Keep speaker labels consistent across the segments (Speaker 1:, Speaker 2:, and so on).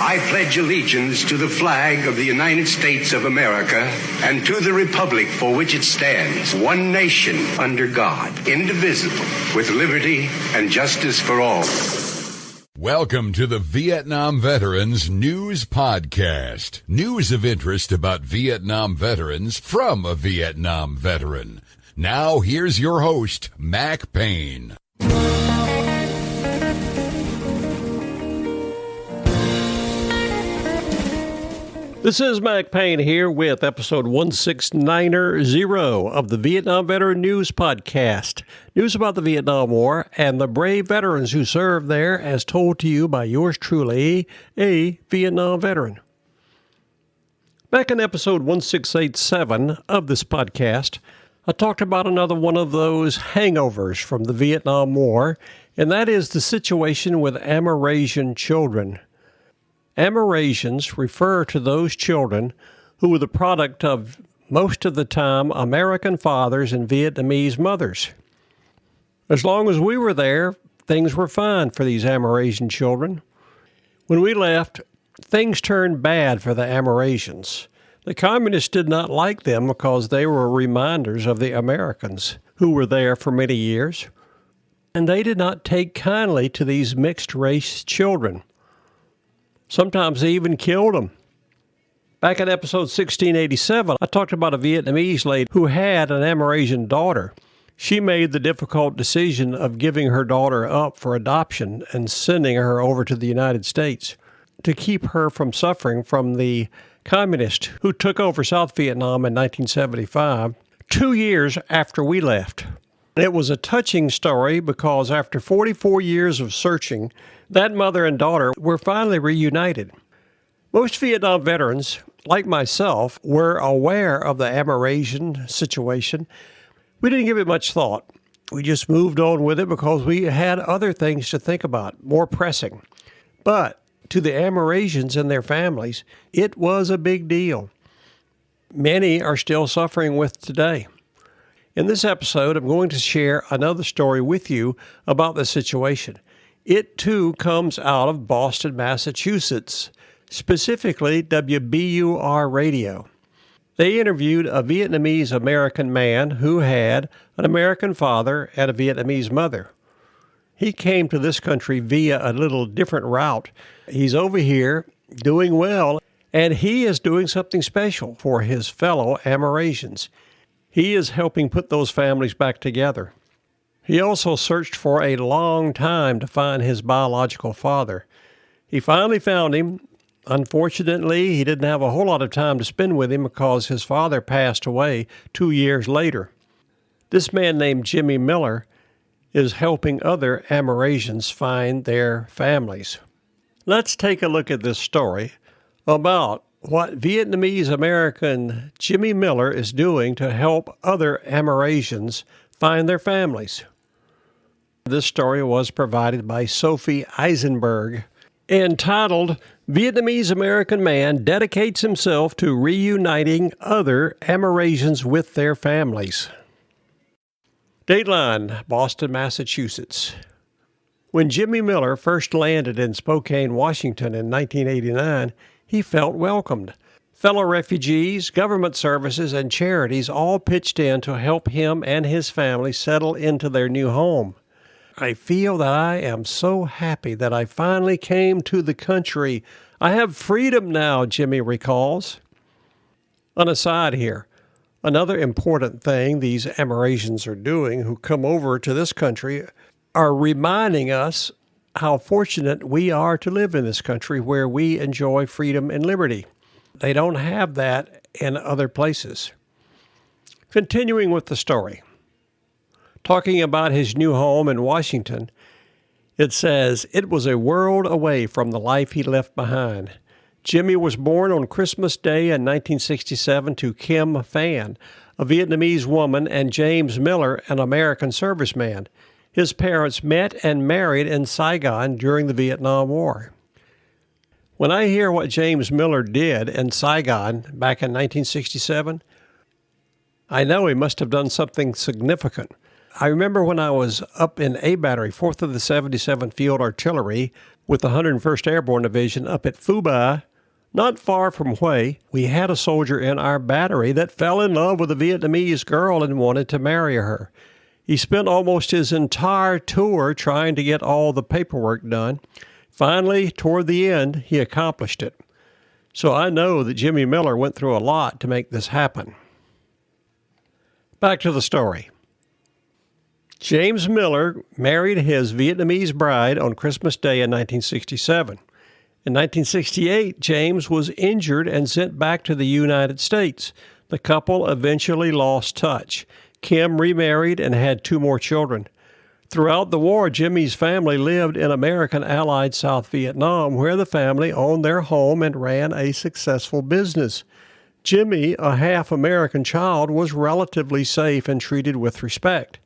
Speaker 1: I pledge allegiance to the flag of the United States of America and to the republic for which it stands, one nation under God, indivisible, with liberty and justice for all.
Speaker 2: Welcome to the Vietnam Veterans News Podcast. News of interest about Vietnam veterans from a Vietnam veteran. Now, here's your host, Mac Payne.
Speaker 3: This is Mac Payne here with episode 1690 of the Vietnam Veteran News Podcast. News about the Vietnam War and the brave veterans who served there, as told to you by yours truly, a Vietnam veteran. Back in episode 1687 of this podcast, I talked about another one of those hangovers from the Vietnam War, and that is the situation with Amerasian children. Amerasians refer to those children who were the product of, most of the time, American fathers and Vietnamese mothers. As long as we were there, things were fine for these Amerasian children. When we left, things turned bad for the Amerasians. The communists did not like them because they were reminders of the Americans who were there for many years, and they did not take kindly to these mixed-race children. Sometimes they even killed them. Back in episode 1687, I talked about a Vietnamese lady who had an Amerasian daughter. She made the difficult decision of giving her daughter up for adoption and sending her over to the United States to keep her from suffering from the communists who took over South Vietnam in 1975, 2 years after we left. It was a touching story because after 44 years of searching, that mother and daughter were finally reunited. Most Vietnam veterans, like myself, were aware of the Amerasian situation. We didn't give it much thought. We just moved on with it because we had other things to think about, more pressing. But to the Amerasians and their families, it was a big deal. Many are still suffering with today. In this episode, I'm going to share another story with you about the situation. It, too, comes out of Boston, Massachusetts, specifically WBUR radio. They interviewed a Vietnamese-American man who had an American father and a Vietnamese mother. He came to this country via a little different route. He's over here doing well, and he is doing something special for his fellow Amerasians. He is helping put those families back together. He also searched for a long time to find his biological father. He finally found him. Unfortunately, he didn't have a whole lot of time to spend with him because his father passed away 2 years later. This man named Jimmy Miller is helping other Amerasians find their families. Let's take a look at this story about what Vietnamese-American Jimmy Miller is doing to help other Amerasians find their families. This story was provided by Sofie Isenberg, entitled, Vietnamese-American Man Dedicates Himself to Reuniting Other Amerasians with Their Families. Dateline, Boston, Massachusetts. When Jimmy Miller first landed in Spokane, Washington in 1989, he felt welcomed. Fellow refugees, government services, and charities all pitched in to help him and his family settle into their new home. I feel that I am so happy that I finally came to the country. I have freedom now, Jimmy recalls. An aside here, another important thing these Amerasians are doing who come over to this country are reminding us how fortunate we are to live in this country where we enjoy freedom and liberty. They don't have that in other places. Continuing with the story. Talking about his new home in Washington, it says, it was a world away from the life he left behind. Jimmy was born on Christmas Day in 1967 to Kim Phan, a Vietnamese woman, and James Miller, an American serviceman. His parents met and married in Saigon during the Vietnam War. When I hear what James Miller did in Saigon back in 1967, I know he must have done something significant. I remember when I was up in A Battery, 4th of the 77th Field Artillery, with the 101st Airborne Division up at Phu Bai, not far from Hue. We had a soldier in our battery that fell in love with a Vietnamese girl and wanted to marry her. He spent almost his entire tour trying to get all the paperwork done. Finally, toward the end, he accomplished it. So I know that Jimmy Miller went through a lot to make this happen. Back to the story. James Miller married his Vietnamese bride on Christmas Day in 1967. In 1968, James was injured and sent back to the United States. The couple eventually lost touch. Kim remarried and had 2 more children. Throughout the war, Jimmy's family lived in American-allied South Vietnam, where the family owned their home and ran a successful business. Jimmy, a half-American child, was relatively safe and treated with respect.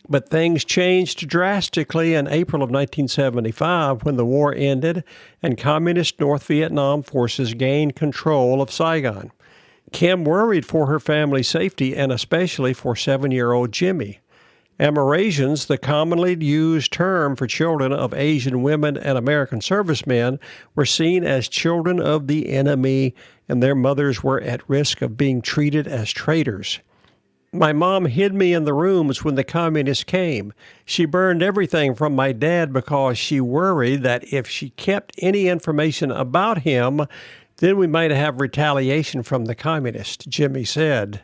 Speaker 3: But things changed drastically in April of 1975 when the war ended and Communist North Vietnam forces gained control of Saigon. Kim worried for her family's safety and especially for 7-year-old Jimmy. Amerasians, the commonly used term for children of Asian women and American servicemen, were seen as children of the enemy, and their mothers were at risk of being treated as traitors. My mom hid me in the rooms when the communists came. She burned everything from my dad because she worried that if she kept any information about him, then we might have retaliation from the communists, Jimmy said.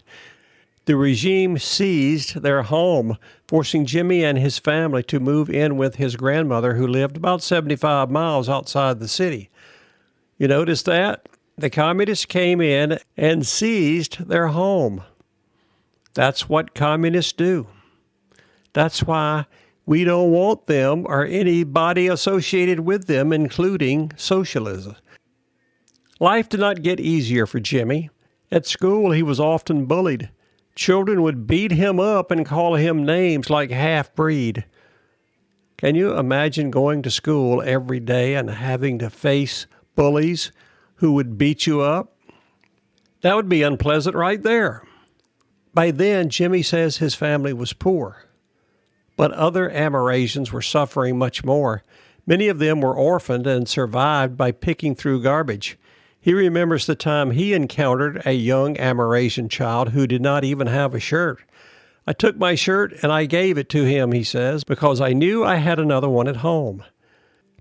Speaker 3: The regime seized their home, forcing Jimmy and his family to move in with his grandmother, who lived about 75 miles outside the city. You notice that? The communists came in and seized their home. That's what communists do. That's why we don't want them or anybody associated with them, including socialism. Life did not get easier for Jimmy. At school, he was often bullied. Children would beat him up and call him names like half-breed. Can you imagine going to school every day and having to face bullies who would beat you up? That would be unpleasant right there. By then, Jimmy says his family was poor. But other Amerasians were suffering much more. Many of them were orphaned and survived by picking through garbage. He remembers the time he encountered a young Amerasian child who did not even have a shirt. I took my shirt and I gave it to him, he says, because I knew I had another one at home.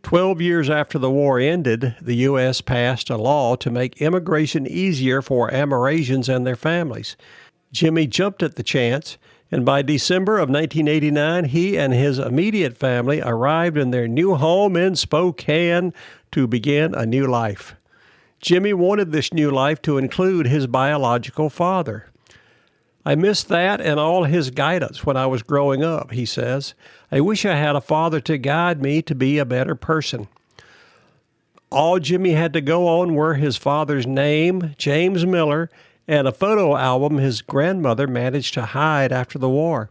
Speaker 3: 12 years after the war ended, the U.S. passed a law to make immigration easier for Amerasians and their families. Jimmy jumped at the chance, and by December of 1989, he and his immediate family arrived in their new home in Spokane to begin a new life. Jimmy wanted this new life to include his biological father. I missed that and all his guidance when I was growing up, he says. I wish I had a father to guide me to be a better person. All Jimmy had to go on were his father's name, James Miller, and a photo album his grandmother managed to hide after the war.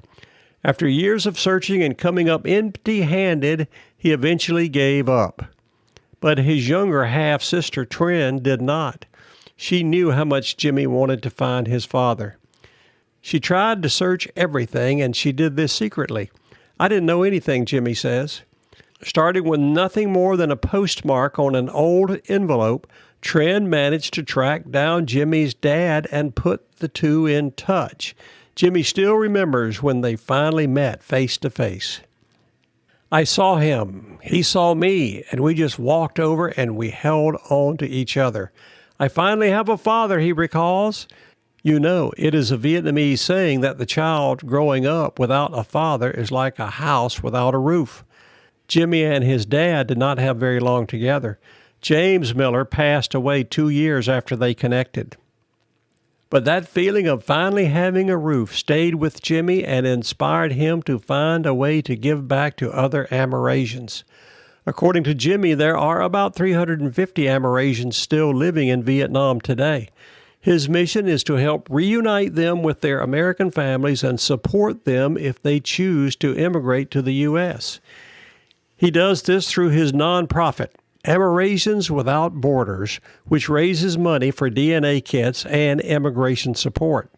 Speaker 3: After years of searching and coming up empty-handed, he eventually gave up. But his younger half-sister, Trin, did not. She knew how much Jimmy wanted to find his father. She tried to search everything, and she did this secretly. I didn't know anything, Jimmy says. Starting with nothing more than a postmark on an old envelope, Trin managed to track down Jimmy's dad and put the two in touch. Jimmy still remembers when they finally met face to face. I saw him, he saw me, and we just walked over and we held on to each other. I finally have a father, he recalls. You know, it is a Vietnamese saying that the child growing up without a father is like a house without a roof. Jimmy and his dad did not have very long together. James Miller passed away 2 years after they connected. But that feeling of finally having a roof stayed with Jimmy and inspired him to find a way to give back to other Amerasians. According to Jimmy, there are about 350 Amerasians still living in Vietnam today. His mission is to help reunite them with their American families and support them if they choose to immigrate to the U.S. He does this through his nonprofit, Amerasians Without Borders, which raises money for DNA kits and immigration support.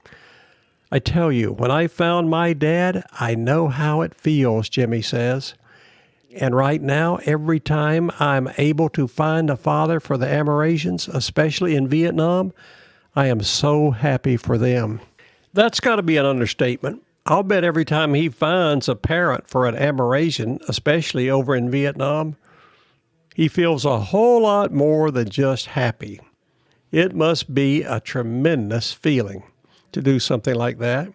Speaker 3: I tell you, when I found my dad, I know how it feels, Jimmy says. And right now, every time I'm able to find a father for the Amerasians, especially in Vietnam, I am so happy for them. That's got to be an understatement. I'll bet every time he finds a parent for an Amerasian, especially over in Vietnam, he feels a whole lot more than just happy. It must be a tremendous feeling to do something like that.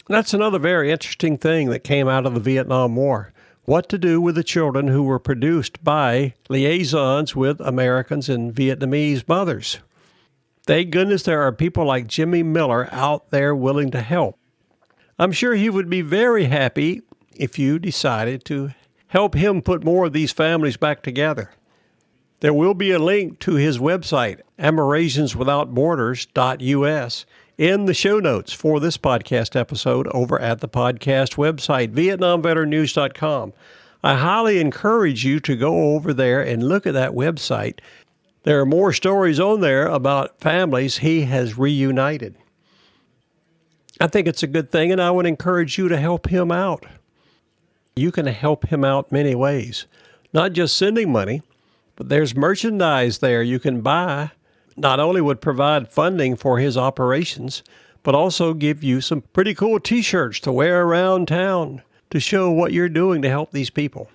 Speaker 3: That's another very interesting thing that came out of the Vietnam War. What to do with the children who were produced by liaisons with Americans and Vietnamese mothers. Thank goodness there are people like Jimmy Miller out there willing to help. I'm sure he would be very happy if you decided to help him put more of these families back together. There will be a link to his website, Amerasianswithoutborders.us, in the show notes for this podcast episode over at the podcast website, VietnamVeteranNews.com. I highly encourage you to go over there and look at that website. There are more stories on there about families he has reunited. I think it's a good thing, and I would encourage you to help him out. You can help him out many ways, not just sending money, but there's merchandise there you can buy. Not only would provide funding for his operations, but also give you some pretty cool T-shirts to wear around town to show what you're doing to help these people.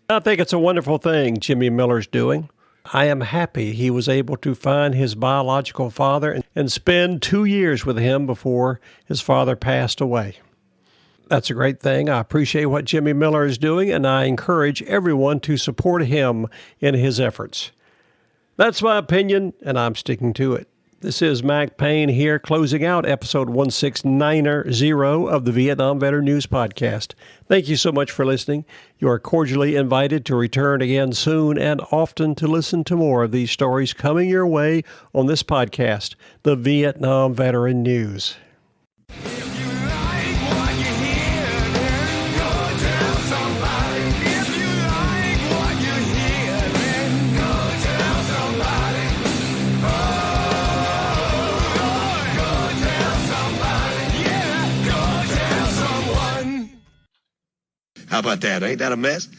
Speaker 3: I think it's a wonderful thing Jimmy Miller's doing. I am happy he was able to find his biological father and spend 2 years with him before his father passed away. That's a great thing. I appreciate what Jimmy Miller is doing, and I encourage everyone to support him in his efforts. That's my opinion, and I'm sticking to it. This is Mac Payne here, closing out episode 1690 of the Vietnam Veteran News Podcast. Thank you so much for listening. You are cordially invited to return again soon and often to listen to more of these stories coming your way on this podcast, the Vietnam Veteran News.
Speaker 4: How about that? Ain't that a mess?